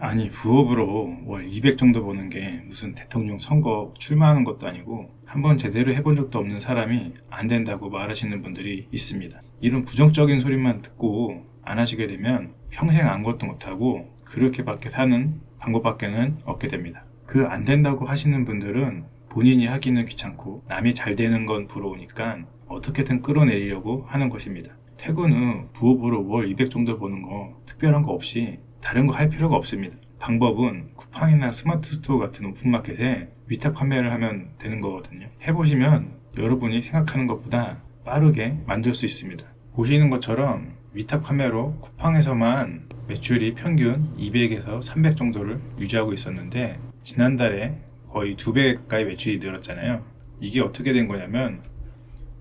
아니, 부업으로 월 200 정도 버는 게 무슨 대통령 선거 출마하는 것도 아니고 한번 제대로 해본 적도 없는 사람이 안 된다고 말하시는 분들이 있습니다. 이런 부정적인 소리만 듣고 안 하시게 되면 평생 아무것도 못하고 그렇게밖에 사는 방법밖에는 없게 됩니다. 그 안 된다고 하시는 분들은 본인이 하기는 귀찮고 남이 잘 되는 건 부러우니까 어떻게든 끌어내리려고 하는 것입니다. 퇴근 후 부업으로 월 200 정도 버는 거 특별한 거 없이 다른 거 할 필요가 없습니다. 방법은 쿠팡이나 스마트 스토어 같은 오픈마켓에 위탁 판매를 하면 되는 거거든요. 해보시면 여러분이 생각하는 것보다 빠르게 만들 수 있습니다. 보시는 것처럼 위탁 판매로 쿠팡에서만 매출이 평균 200에서 300 정도를 유지하고 있었는데 지난달에 거의 2배 가까이 매출이 늘었잖아요. 이게 어떻게 된 거냐면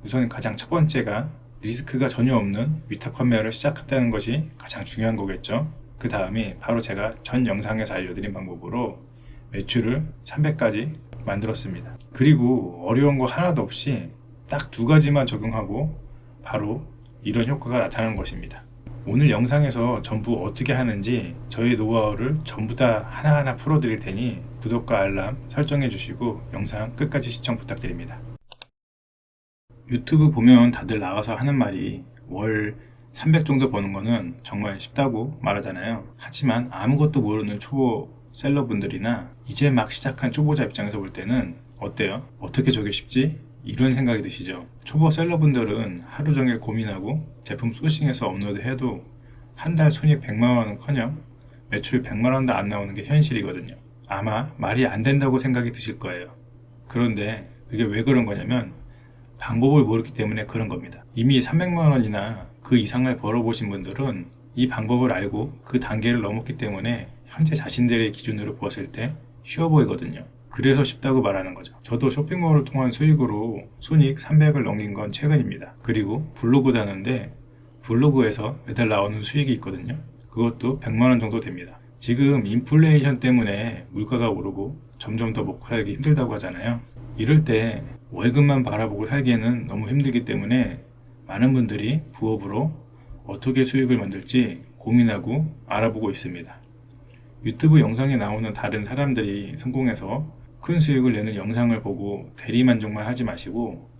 우선 가장 첫 번째가 리스크가 전혀 없는 위탁 판매를 시작했다는 것이 가장 중요한 거겠죠. 그 다음이 바로 제가 전 영상에서 알려드린 방법으로 매출을 300까지 만들었습니다. 그리고 어려운 거 하나도 없이 딱 두 가지만 적용하고 바로 이런 효과가 나타나는 것입니다. 오늘 영상에서 전부 어떻게 하는지 저희 노하우를 전부 다 하나하나 풀어드릴 테니 구독과 알람 설정해 주시고 영상 끝까지 시청 부탁드립니다. 유튜브 보면 다들 나와서 하는 말이 월 300 정도 버는 거는 정말 쉽다고 말하잖아요. 하지만 아무것도 모르는 초보 셀러분들이나 이제 막 시작한 초보자 입장에서 볼 때는 어때요? 어떻게 저게 쉽지? 이런 생각이 드시죠? 초보 셀러분들은 하루 종일 고민하고 제품 소싱해서 업로드해도 한 달 손익 100만 원은커녕 매출 100만 원도 안 나오는 게 현실이거든요. 아마 말이 안 된다고 생각이 드실 거예요. 그런데 그게 왜 그런 거냐면 방법을 모르기 때문에 그런 겁니다. 이미 300만 원이나 그 이상을 벌어보신 분들은 이 방법을 알고 그 단계를 넘었기 때문에 현재 자신들의 기준으로 보았을 때 쉬워 보이거든요. 그래서 쉽다고 말하는 거죠. 저도 쇼핑몰을 통한 수익으로 순이익 300을 넘긴 건 최근입니다. 그리고 블로그 다는데 블로그에서 매달 나오는 수익이 있거든요. 그것도 100만 원 정도 됩니다. 지금 인플레이션 때문에 물가가 오르고 점점 더 먹고 살기 힘들다고 하잖아요. 이럴 때 월급만 바라보고 살기에는 너무 힘들기 때문에 많은 분들이 부업으로 어떻게 수익을 만들지 고민하고 알아보고 있습니다. 유튜브 영상에 나오는 다른 사람들이 성공해서 큰 수익을 내는 영상을 보고 대리만족만 하지 마시고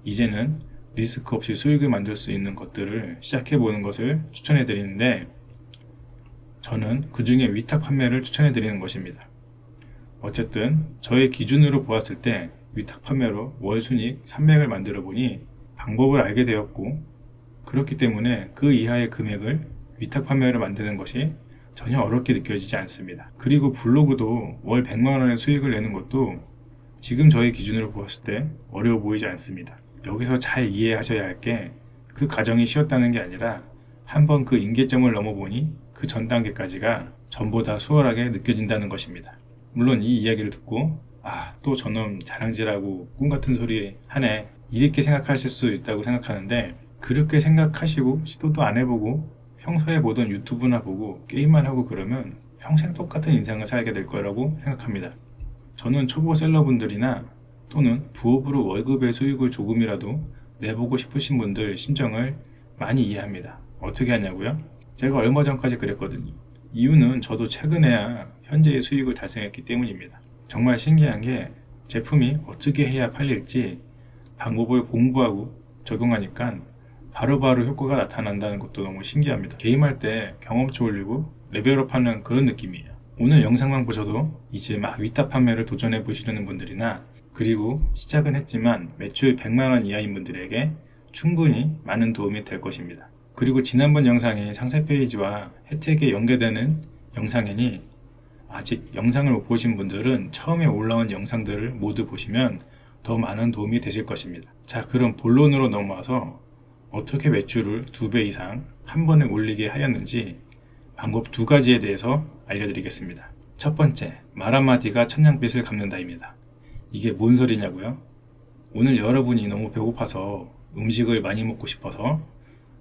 이제는 리스크 없이 수익을 만들 수 있는 것들을 시작해 보는 것을 추천해 드리는데 저는 그 중에 위탁 판매를 추천해 드리는 것입니다. 어쨌든 저의 기준으로 보았을 때 위탁 판매로 월 순이익 300을 만들어 보니 방법을 알게 되었고 그렇기 때문에 그 이하의 금액을 위탁 판매로 만드는 것이 전혀 어렵게 느껴지지 않습니다. 그리고 블로그도 월 100만 원의 수익을 내는 것도 지금 저의 기준으로 보았을 때 어려워 보이지 않습니다. 여기서 잘 이해하셔야 할 게 그 과정이 쉬웠다는 게 아니라 한번 그 임계점을 넘어보니 그 전 단계까지가 전보다 수월하게 느껴진다는 것입니다. 물론 이 이야기를 듣고 또 저놈 자랑질하고 꿈같은 소리 하네 이렇게 생각하실 수 있다고 생각하는데 그렇게 생각하시고 시도도 안 해보고 평소에 보던 유튜브나 보고 게임만 하고 그러면 평생 똑같은 인생을 살게 될 거라고 생각합니다. 저는 초보 셀러분들이나 또는 부업으로 월급의 수익을 조금이라도 내보고 싶으신 분들 심정을 많이 이해합니다. 어떻게 하냐고요? 제가 얼마 전까지 그랬거든요. 이유는 저도 최근에야 현재의 수익을 달성했기 때문입니다. 정말 신기한 게 제품이 어떻게 해야 팔릴지 방법을 공부하고 적용하니까 바로바로 효과가 나타난다는 것도 너무 신기합니다. 게임할 때 경험치 올리고 레벨업하는 그런 느낌이에요. 오늘 영상만 보셔도 이제 막 위탁 판매를 도전해 보시려는 분들이나 그리고 시작은 했지만 매출 100만원 이하인 분들에게 충분히 많은 도움이 될 것입니다. 그리고 지난번 영상이 상세 페이지와 혜택에 연계되는 영상이니 아직 영상을 못 보신 분들은 처음에 올라온 영상들을 모두 보시면 더 많은 도움이 되실 것입니다. 자, 그럼 본론으로 넘어와서 어떻게 매출을 2배 이상 한 번에 올리게 하였는지 방법 2가지에 대해서 알려드리겠습니다. 첫 번째, 말 한마디가 천냥빚을 갚는다입니다. 이게 뭔 소리냐고요? 오늘 여러분이 너무 배고파서 음식을 많이 먹고 싶어서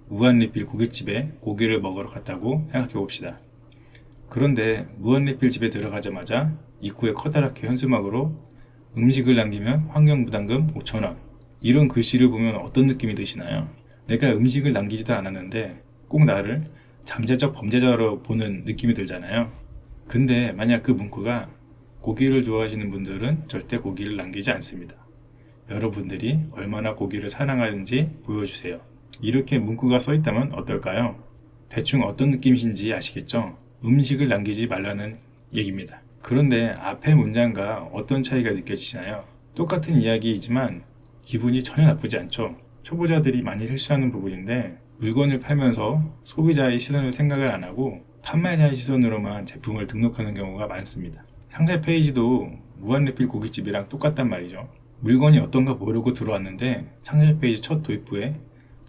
무한리필 고깃집에 고기를 먹으러 갔다고 생각해 봅시다. 그런데 무한리필 집에 들어가자마자 입구에 커다랗게 현수막으로 음식을 남기면 환경부담금 5,000원 이런 글씨를 보면 어떤 느낌이 드시나요? 내가 음식을 남기지도 않았는데 꼭 나를 잠재적 범죄자로 보는 느낌이 들잖아요. 근데 만약 그 문구가 고기를 좋아하시는 분들은 절대 고기를 남기지 않습니다. 여러분들이 얼마나 고기를 사랑하는지 보여주세요. 이렇게 문구가 써 있다면 어떨까요? 대충 어떤 느낌이신지 아시겠죠? 음식을 남기지 말라는 얘기입니다. 그런데 앞의 문장과 어떤 차이가 느껴지시나요? 똑같은 이야기이지만 기분이 전혀 나쁘지 않죠? 초보자들이 많이 실수하는 부분인데 물건을 팔면서 소비자의 시선을 생각을 안 하고 판매자의 시선으로만 제품을 등록하는 경우가 많습니다. 상세 페이지도 무한리필 고깃집이랑 똑같단 말이죠. 물건이 어떤가 보려고 들어왔는데 상세 페이지 첫 도입부에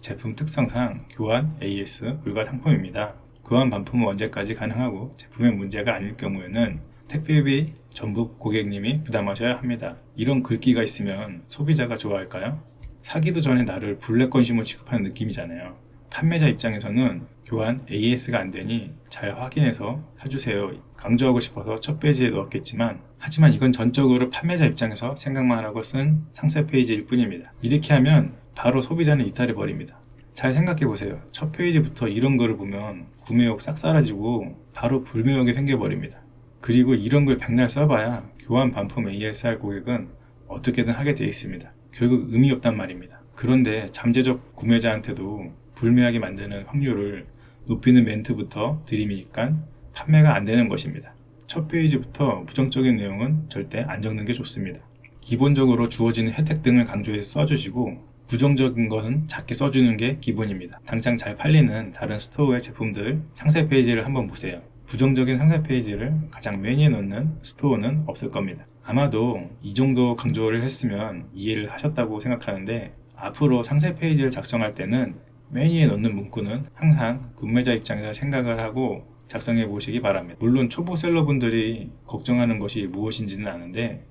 제품 특성상 교환 AS 불가 상품입니다. 교환 반품은 언제까지 가능하고 제품의 문제가 아닐 경우에는 택배비 전부 고객님이 부담하셔야 합니다. 이런 글귀가 있으면 소비자가 좋아할까요? 사기도 전에 나를 블랙 컨슈머 취급하는 느낌이잖아요. 판매자 입장에서는 교환 AS가 안 되니 잘 확인해서 사주세요 강조하고 싶어서 첫 페이지에 넣었겠지만 하지만 이건 전적으로 판매자 입장에서 생각만 하고 쓴 상세 페이지일 뿐입니다. 이렇게 하면 바로 소비자는 이탈해 버립니다. 잘 생각해 보세요. 첫 페이지부터 이런 거를 보면 구매욕 싹 사라지고 바로 불매욕이 생겨버립니다. 그리고 이런 걸 백날 써봐야 교환 반품 ASR 고객은 어떻게든 하게 되어 있습니다. 결국 의미 없단 말입니다. 그런데 잠재적 구매자한테도 불매하게 만드는 확률을 높이는 멘트부터 들이미니까 판매가 안 되는 것입니다. 첫 페이지부터 부정적인 내용은 절대 안 적는 게 좋습니다. 기본적으로 주어지는 혜택 등을 강조해서 써주시고 부정적인 것은 작게 써주는 게 기본입니다. 당장 잘 팔리는 다른 스토어의 제품들 상세 페이지를 한번 보세요. 부정적인 상세 페이지를 가장 메인에 넣는 스토어는 없을 겁니다. 아마도 이 정도 강조를 했으면 이해를 하셨다고 생각하는데 앞으로 상세 페이지를 작성할 때는 메뉴에 넣는 문구는 항상 구매자 입장에서 생각을 하고 작성해 보시기 바랍니다. 물론 초보 셀러분들이 걱정하는 것이 무엇인지는 아는데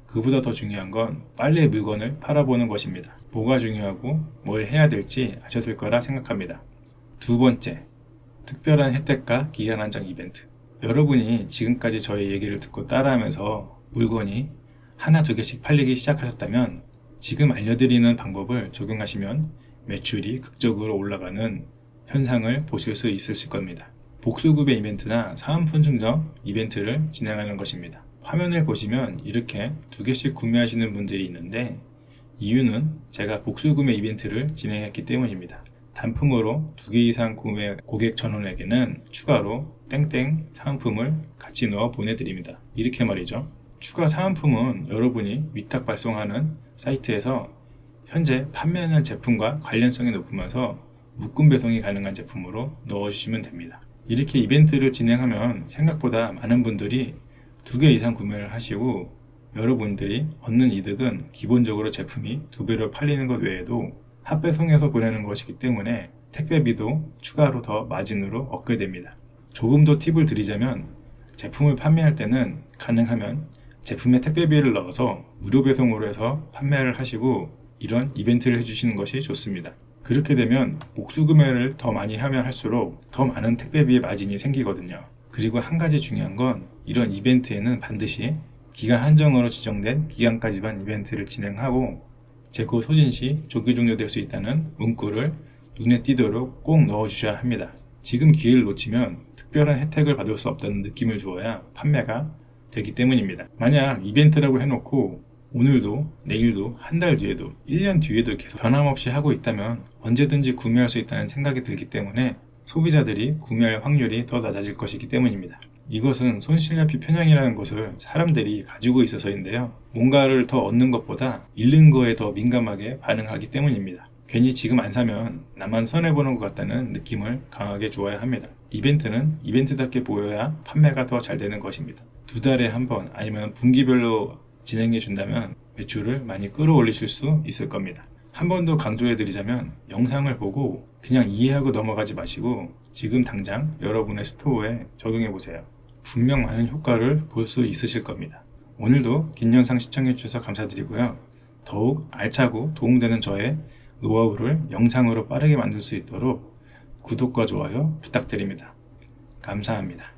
그보다 더 중요한 건 빨리 물건을 팔아보는 것입니다. 뭐가 중요하고 뭘 해야 될지 아셨을 거라 생각합니다. 두 번째, 특별한 혜택과 기간 한정 이벤트. 여러분이 지금까지 저의 얘기를 듣고 따라하면서 물건이 하나 두 개씩 팔리기 시작하셨다면 지금 알려드리는 방법을 적용하시면 매출이 극적으로 올라가는 현상을 보실 수 있으실 겁니다. 복수구매 이벤트나 사은품 증정 이벤트를 진행하는 것입니다. 화면을 보시면 이렇게 두 개씩 구매하시는 분들이 있는데 이유는 제가 복수구매 이벤트를 진행했기 때문입니다. 단품으로 2개 이상 구매 고객 전원에게는 추가로 땡땡 사은품을 같이 넣어 보내드립니다. 이렇게 말이죠. 추가 사은품은 여러분이 위탁 발송하는 사이트에서 현재 판매하는 제품과 관련성이 높으면서 묶음 배송이 가능한 제품으로 넣어주시면 됩니다. 이렇게 이벤트를 진행하면 생각보다 많은 분들이 2개 이상 구매를 하시고 여러분들이 얻는 이득은 기본적으로 제품이 2배로 팔리는 것 외에도 합배송해서 보내는 것이기 때문에 택배비도 추가로 더 마진으로 얻게 됩니다. 조금 더 팁을 드리자면 제품을 판매할 때는 가능하면 제품에 택배비를 넣어서 무료 배송으로 해서 판매를 하시고 이런 이벤트를 해주시는 것이 좋습니다. 그렇게 되면 복수구매를 더 많이 하면 할수록 더 많은 택배비의 마진이 생기거든요. 그리고 한 가지 중요한 건 이런 이벤트에는 반드시 기간 한정으로 지정된 기간까지만 이벤트를 진행하고 재고 소진 시 조기 종료될 수 있다는 문구를 눈에 띄도록 꼭 넣어주셔야 합니다. 지금 기회를 놓치면 특별한 혜택을 받을 수 없다는 느낌을 주어야 판매가 되기 때문입니다. 만약 이벤트라고 해놓고 오늘도 내일도 한 달 뒤에도 1년 뒤에도 계속 변함없이 하고 있다면 언제든지 구매할 수 있다는 생각이 들기 때문에 소비자들이 구매할 확률이 더 낮아질 것이기 때문입니다. 이것은 손실납기 편향이라는 것을 사람들이 가지고 있어서인데요. 뭔가를 더 얻는 것보다 잃는 거에 더 민감하게 반응하기 때문입니다. 괜히 지금 안 사면 나만 손해보는 것 같다는 느낌을 강하게 주어야 합니다. 이벤트는 이벤트답게 보여야 판매가 더 잘 되는 것입니다. 2달에 한 번 아니면 분기별로 진행해 준다면 매출을 많이 끌어올리실 수 있을 겁니다. 한 번 더 강조해 드리자면 영상을 보고 그냥 이해하고 넘어가지 마시고 지금 당장 여러분의 스토어에 적용해 보세요. 분명 많은 효과를 볼 수 있으실 겁니다. 오늘도 긴 영상 시청해 주셔서 감사드리고요. 더욱 알차고 도움되는 저의 노하우를 영상으로 빠르게 만들 수 있도록 구독과 좋아요 부탁드립니다. 감사합니다.